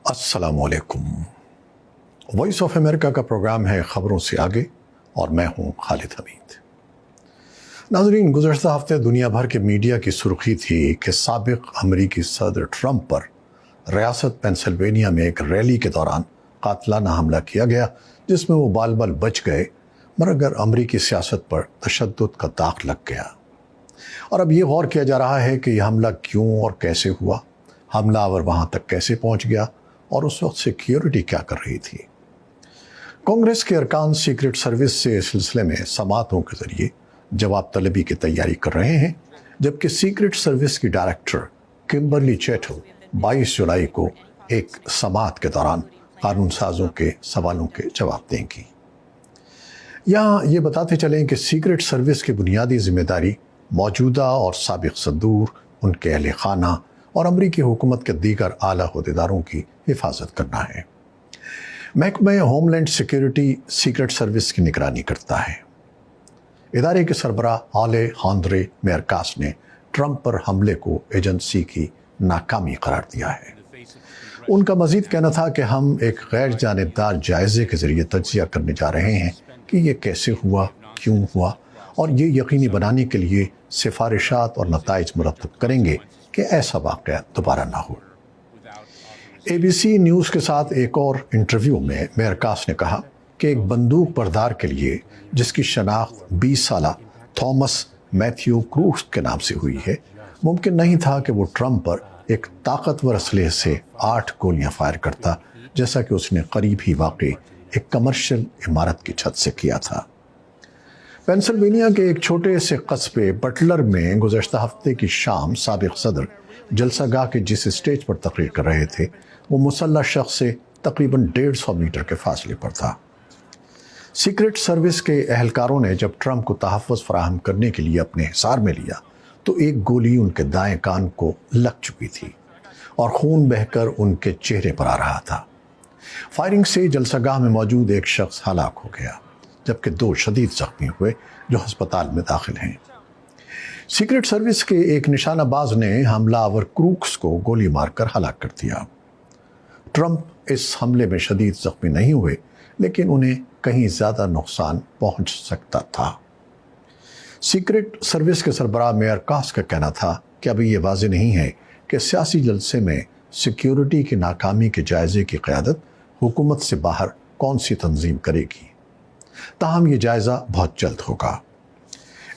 अस्सलाम वालेकुम। Voice of America का प्रोग्राम है खबरों से आगे और मैं हूं खालिद हमीद। नाज़रीन, गुज़श्ता हफ्ते दुनिया भर के मीडिया की सुर्खी थी कि साबिक़ अमरीकी सदर ट्रंप पर रियासत पेंसिल्वेनिया में एक रैली के दौरान कातलाना हमला किया गया, जिसमें वो बाल बाल बच गए, मगर अमरीकी सियासत पर तशद्दुद का दाग लग गया। और अब ये गौर किया जा रहा है कि यह हमला क्यों और कैसे हुआ, हमलावर वहाँ तक कैसे पहुँच गया और उस वक्त सिक्योरिटी क्या कर रही थी। कांग्रेस के अरकान सीक्रेट सर्विस से इस सिलसिले में समातों के जरिए जवाब तलबी की तैयारी कर रहे हैं, जबकि सीक्रेट सर्विस की डायरेक्टर किम्बरली चैटल 22 जुलाई को एक समात के दौरान कानून साजों के सवालों के जवाब देंगी। यहाँ ये बताते चलें कि सीक्रेट सर्विस की बुनियादी जिम्मेदारी मौजूदा और साबिक सदूर, उनके अहल खाना और अमरीकी हुकूमत के दीगर आला अहदेदारों की हिफाजत करना है। महकमा होमलैंड सिक्योरिटी सीक्रेट सर्विस की निगरानी करता है। इदारे के सरबराह आलेजांद्रो मैयोरकास ने ट्रंप पर हमले को एजेंसी की नाकामी करार दिया है। उनका मजीद कहना था कि हम एक गैर जानिबदार जायजे के जरिए तज्जिया करने जा रहे हैं कि ये कैसे हुआ, क्यों हुआ, और ये यकीनी बनाने के लिए सिफारिशात और नताइज मुरतब करेंगे कि ऐसा वाक़या दोबारा ना हो। ABC न्यूज़ के साथ एक और इंटरव्यू में मैयोरकास ने कहा कि एक बंदूक बरदार के लिए, जिसकी शनाख्त 20 साला थॉमस मैथ्यू क्रूक्स के नाम से हुई है, मुमकिन नहीं था कि वो ट्रंप पर एक ताकतवर असलहे से 8 गोलियां फायर करता, जैसा कि उसने करीब ही वाक़ई एक कमर्शियल इमारत की छत से किया था। पेंसिल्वेनिया के एक छोटे से कस्बे बटलर में गुज़श्ता हफ्ते की शाम साबिक़ सदर जलसागाह के जिस स्टेज पर तकरीर कर रहे थे, वो मुसल्लह शख्स से तकरीबन 150 मीटर के फासले पर था। सीक्रेट सर्विस के एहलकारों ने जब ट्रंप को तहफ़्फ़ुज़ फराहम करने के लिए अपने हिसार में लिया तो एक गोली उनके दाएं कान को लग चुकी थी और खून बहकर उनके चेहरे पर आ रहा था। फायरिंग से जलसागाह में मौजूद एक शख्स हलाक हो गया, जबकि 2 शदीद जख्मी हुए जो अस्पताल में दाखिल हैं। सीक्रेट सर्विस के एक निशानाबाज ने हमलावर क्रूक्स को गोली मारकर हलाक कर दिया। ट्रंप इस हमले में शदीद जख्मी नहीं हुए, लेकिन उन्हें कहीं ज़्यादा नुकसान पहुंच सकता था। सीक्रेट सर्विस के सरबराह मैयोरकास का कहना था कि अभी ये वाज़ेह नहीं है कि सियासी जलसे में सिक्योरिटी की नाकामी के जायजे की क़यादत हुकूमत से बाहर कौन सी तंजीम करेगी, ताहम ये जायज़ा बहुत जल्द होगा।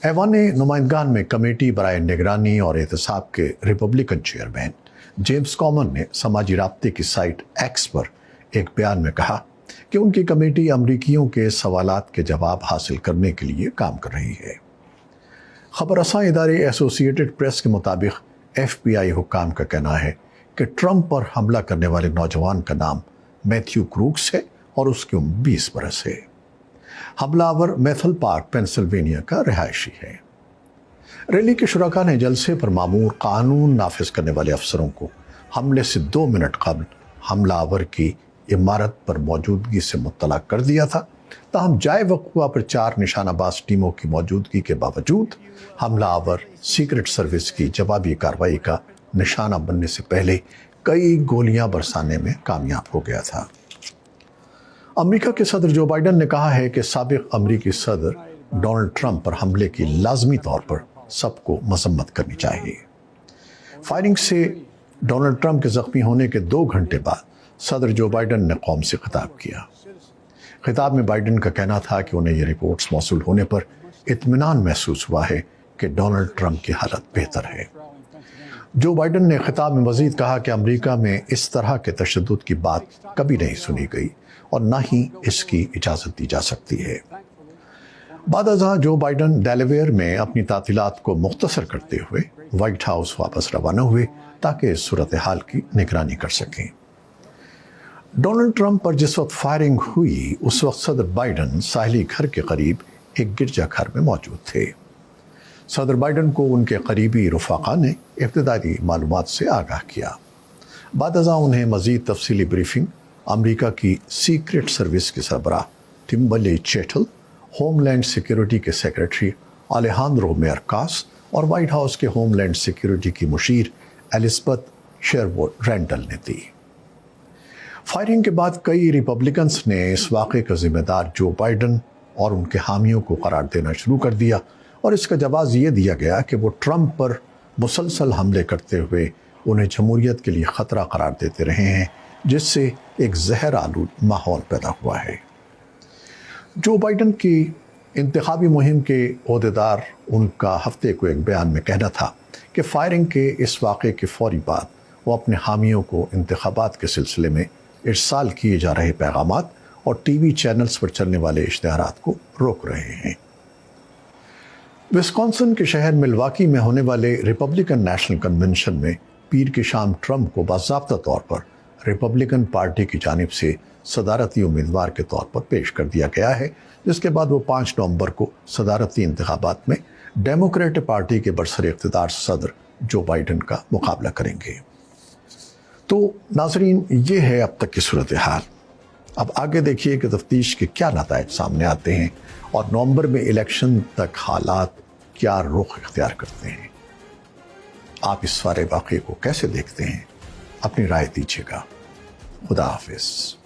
ऐवान नुमाइंदगान में कमेटी बराए निगरानी और एहतसाब के रिपब्लिकन चेयरमैन जेम्स कॉमन ने समाजी राब्ते की साइट एक्स पर एक बयान में कहा कि उनकी कमेटी अमरीकियों के सवालात के जवाब हासिल करने के लिए काम कर रही है। खबरसां इदारे एसोसिएटेड प्रेस के मुताबिक FBI हुक्काम का कहना है कि ट्रंप पर हमला करने वाले नौजवान का नाम मैथ्यू क्रूक्स है और उसकी उम्र 20 बरस है। हमलावर मैथल पार्क पेंसिल्वेनिया का रिहायशी है। रैली के शुरका ने जलसे पर मामूर कानून नाफिज करने वाले अफसरों को हमले से 2 मिनट कबल हमलावर की इमारत पर मौजूदगी से मुत्तला कर दिया था। ताहम जाए वक़्वा पर 4 निशानाबाज टीमों की मौजूदगी के बावजूद हमलावर सीक्रेट सर्विस की जवाबी कार्रवाई का निशाना बनने से पहले कई गोलियां बरसाने में कामयाब हो गया था। अमेरिका के सदर जो बाइडन ने कहा है कि साबिक़ अमरीकी सदर डोनाल्ड ट्रंप पर हमले की लाजमी तौर पर सबको मजम्मत करनी चाहिए। फायरिंग से डोनाल्ड ट्रंप के ज़ख्मी होने के 2 घंटे बाद सदर जो बाइडन ने कौम से खिताब किया। खिताब में बाइडन का कहना था कि उन्हें ये रिपोर्ट्स मौसूल होने पर इत्मीनान महसूस हुआ है कि डोनाल्ड ट्रंप की हालत बेहतर है। जो बाइडन ने खिताब में मजीद कहा कि अमेरिका में इस तरह के तशद्दुद की बात कभी नहीं सुनी गई और न ही इसकी इजाज़त दी जा सकती है। बाद-अज़ां जो बाइडन डेलावेयर में अपनी तातीलात को मुख्तसर करते हुए व्हाइट हाउस वापस रवाना हुए ताकि इस सूरत हाल की निगरानी कर सकें। डोनाल्ड ट्रंप पर जिस वक्त फायरिंग हुई, उस वक्त सदर बाइडन साहिली घर के करीब एक गिरजाघर में मौजूद थे। सदर बाइडन को उनके करीबी रफ़ाक़ा ने इब्तिदाई मालूमात से आगाह किया। बाद-अज़ां उन्हें मज़ीद तफसीली ब्रीफिंग अमरीका की सीक्रेट सर्विस के सरबराह किम्बरली चैटल, होमलैंड सिक्योरिटी के सेक्रेटरी आलेजांद्रो मैयोरकास और व्हाइट हाउस के होमलैंड सिक्योरिटी की मुशीर एलिज़ाबेथ शेरवुड रेंडल ने दी। فائرنگ کے بعد کئی ریپبلکنس نے اس واقعے کا ذمہ دار جو بائیڈن اور ان کے حامیوں کو قرار دینا شروع کر دیا، اور اس کا جواز یہ دیا گیا کہ وہ ٹرمپ پر مسلسل حملے کرتے ہوئے انہیں جمہوریت کے لیے خطرہ قرار دیتے رہے ہیں، جس سے ایک زہر آلود ماحول پیدا ہوا ہے۔ جو بائیڈن کی انتخابی مہم کے عہدیدار، ان کا ہفتے کو ایک بیان میں کہنا تھا کہ فائرنگ کے اس واقعے کے فوری بعد وہ اپنے حامیوں کو انتخابات کے سلسلے میں ارسال کیے جا رہے پیغامات اور ٹی وی چینلز پر چلنے والے اشتہارات کو روک رہے ہیں۔ وسکونسن کے شہر ملواکی میں ہونے والے ریپبلکن نیشنل کنونشن میں پیر کی شام ٹرمپ کو باضابطہ طور پر ریپبلکن پارٹی کی جانب سے صدارتی امیدوار کے طور پر پیش کر دیا گیا ہے، جس کے بعد وہ 5 نومبر کو صدارتی انتخابات میں ڈیموکریٹ پارٹی کے برسر اقتدار صدر جو بائیڈن کا مقابلہ کریں گے۔ تو ناظرین، یہ ہے اب تک کی صورتحال۔ اب آگے دیکھیے کہ تفتیش کے کیا نتائج سامنے آتے ہیں اور نومبر میں الیکشن تک حالات کیا رخ اختیار کرتے ہیں۔ آپ اس سارے واقعے کو کیسے دیکھتے ہیں؟ اپنی رائے دیجیے گا۔ خدا حافظ۔